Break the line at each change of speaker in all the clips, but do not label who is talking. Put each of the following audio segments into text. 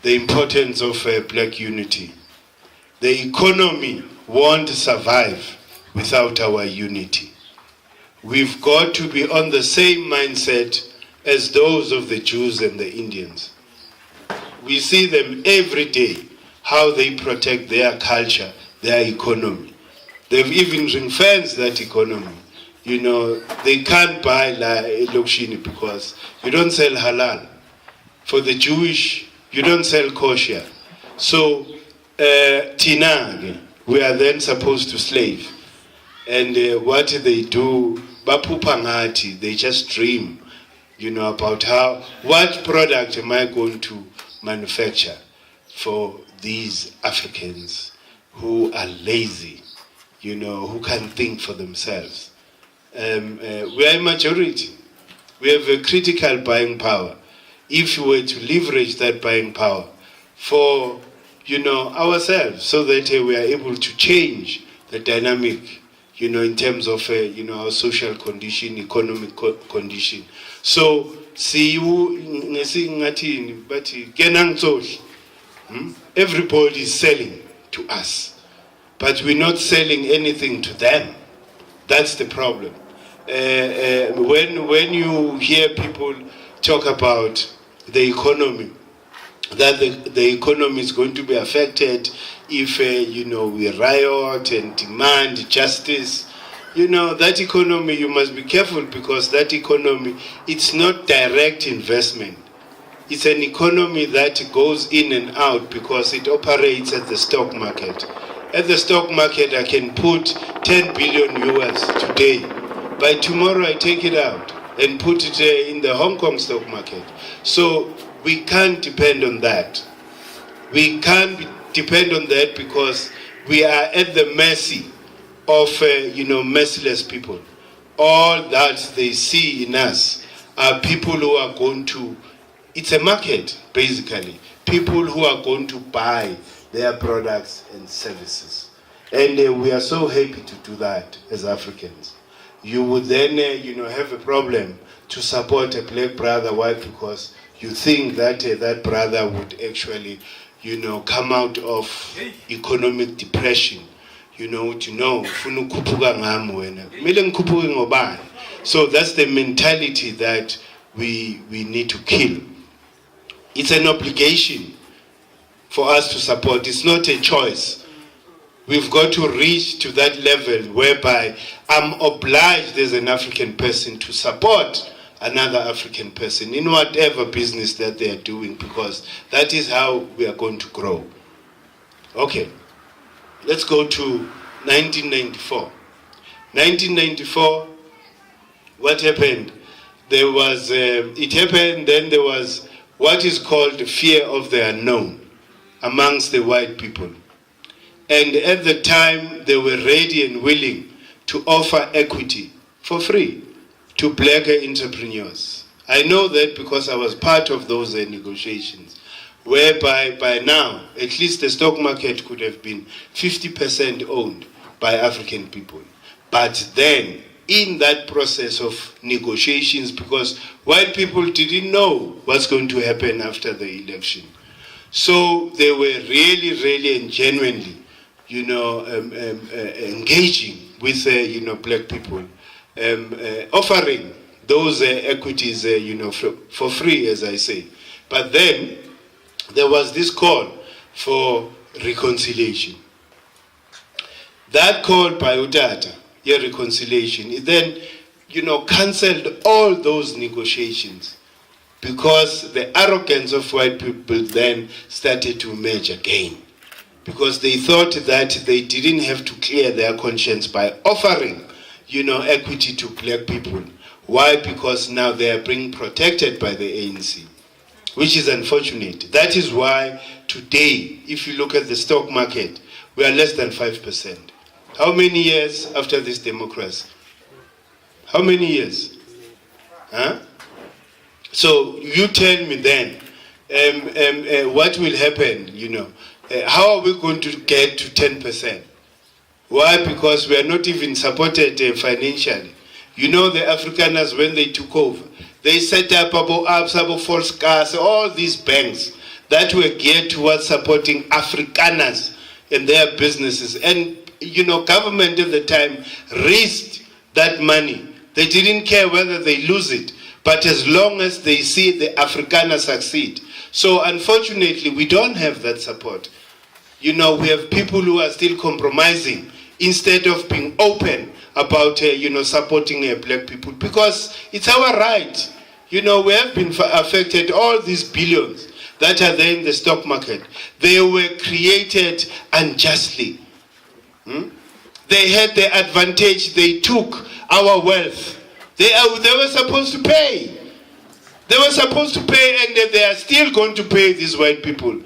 the importance of black unity. The economy won't survive without our unity. We've got to be on the same mindset as those of the Jews and the Indians. We see them every day, how they protect their culture, their economy. They've even ring-fenced that economy. You know, they can't buy lokshini because you don't sell halal. For the Jewish, you don't sell kosher. So, tina, we are then supposed to slave. And what they do, bapupangati, they just dream, you know, about what product am I going to manufacture for these Africans who are lazy, you know, who can't think for themselves. We are a majority. We have a critical buying power. If we were to leverage that buying power for, you know, ourselves, so that we are able to change the dynamic, you know, in terms of, you know, our social condition, economic condition. So, see you, but everybody is selling to us, but we're not selling anything to them. That's the problem. When you hear people talk about the economy, that the economy is going to be affected if, you know, we riot and demand justice. You know, that economy, you must be careful, because that economy, it's not direct investment. It's an economy that goes in and out because it operates at the stock market. At the stock market, I can put 10 billion US today. By tomorrow, I take it out and put it in the Hong Kong stock market. So we can't depend on that. We can't depend on that because we are at the mercy of, you know, merciless people. All that they see in us are people who are going to, it's a market, basically. People who are going to buy their products and services. And we are so happy to do that as Africans. You would then, you know, have a problem to support a black brother. Why? Because you think that that brother would actually, you know, come out of economic depression. You know, to know. So that's the mentality that we need to kill. It's an obligation for us to support. It's not a choice. We've got to reach to that level whereby I'm obliged as an African person to support another African person in whatever business that they are doing, because that is how we are going to grow. Okay, let's go to 1994. 1994, what happened? There was, it happened, then there was what is called the fear of the unknown amongst the white people. And at the time, they were ready and willing to offer equity for free to black entrepreneurs. I know that because I was part of those negotiations, whereby by now, at least the stock market could have been 50% owned by African people. But then, in that process of negotiations, because white people didn't know what's going to happen after the election, so they were really and genuinely, you know, engaging with, you know, black people, offering those equities, you know, for free, as I say. But then there was this call for reconciliation. That call by Udata, your reconciliation, it then, you know, cancelled all those negotiations, because the arrogance of white people then started to emerge again, because they thought that they didn't have to clear their conscience by offering, you know, equity to black people. Why? Because now they are being protected by the ANC, which is unfortunate. That is why today, if you look at the stock market, we are less than 5%. How many years after this democracy? How many years? Huh? So you tell me then, what will happen, you know? How are we going to get to 10%? Why? Because we are not even supported financially. You know, the Afrikaners, when they took over, they set up false cars, all these banks that were geared towards supporting Afrikaners and their businesses. And, government at the time raised that money. They didn't care whether they lose it, but as long as they see the Afrikaner succeed. So unfortunately, we don't have that support. We have people who are still compromising instead of being open about, supporting black people, because it's our right. We have been affected. All these billions that are there in the stock market, they were created unjustly. They had the advantage. They took our wealth. They were supposed to pay. They were supposed to pay, and they are still going to pay these white people.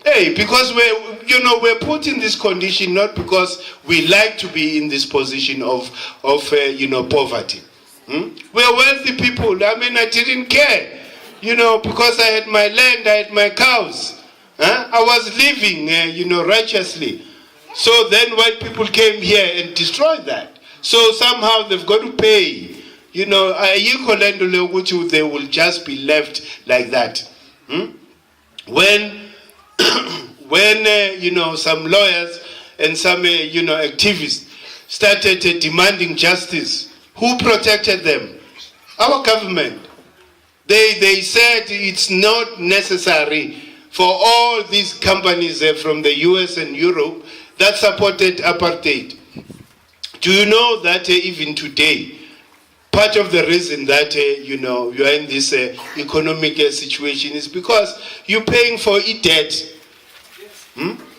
Hey, because we're put in this condition not because we like to be in this position of poverty. We're wealthy people. I mean, I didn't care, because I had my land, I had my cows. I was living, righteously. So then white people came here and destroyed that. So somehow they've got to pay. They will just be left like that. When some lawyers and some activists started demanding justice, who protected them? Our government. They said it's not necessary for all these companies from the US and Europe that supported apartheid. Do you know that even today, part of the reason that you are in this economic situation is because you're paying for debt,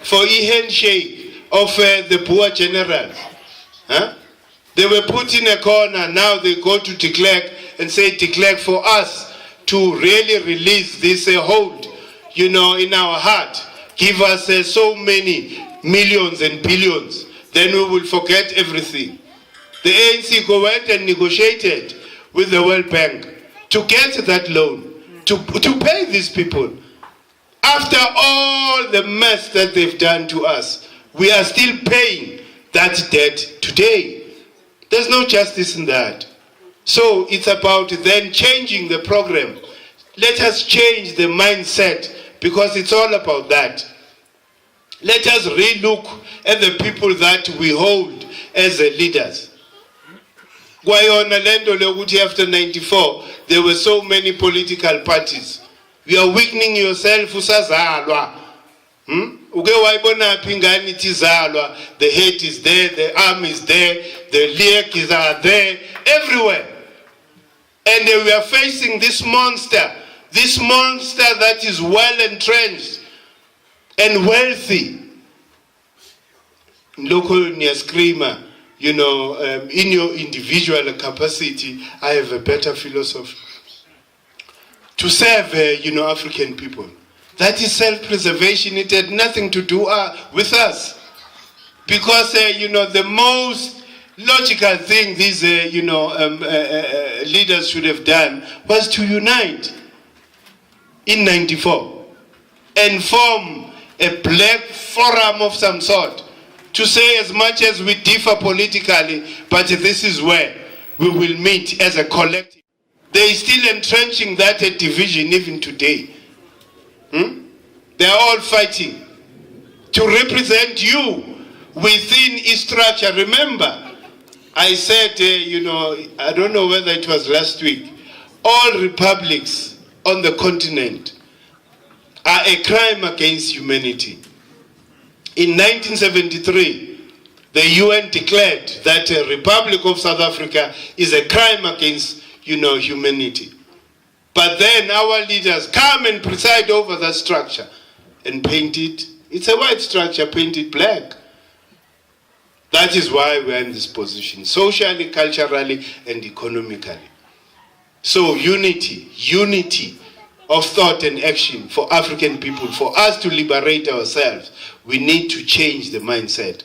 for handshake of the poor generals. They were put in a corner. Now they go to de Klerk and say, de Klerk, for us to really release this hold, in our heart, give us so many millions and billions, then we will forget everything. The ANC went and negotiated with the World Bank to get that loan, to pay these people. After all the mess that they've done to us, we are still paying that debt today. There's no justice in that. So it's about then changing the program. Let us change the mindset, because it's all about that. Let us re-look at the people that we hold as leaders. After 94, there were so many political parties. You are weakening yourself. The head is there, the arm is there, the legs are there, everywhere. And we are facing this monster that is well entrenched and wealthy. Local near screamer, in your individual capacity, I have a better philosophy. To serve, African people. That is self-preservation. It had nothing to do with us. Because, the most logical thing these, leaders should have done was to unite in 94 and form a black forum of some sort, to say as much as we differ politically, but this is where we will meet as a collective. They are still entrenching that division even today. They are all fighting to represent you within a structure. Remember, I said, I don't know whether it was last week, all republics on the continent are a crime against humanity. In 1973, the UN declared that the Republic of South Africa is a crime against, humanity. But then our leaders come and preside over that structure and paint it. It's a white structure painted black. That is why we're in this position, socially, culturally, and economically. So unity of thought and action for African people, for us to liberate ourselves, we need to change the mindset.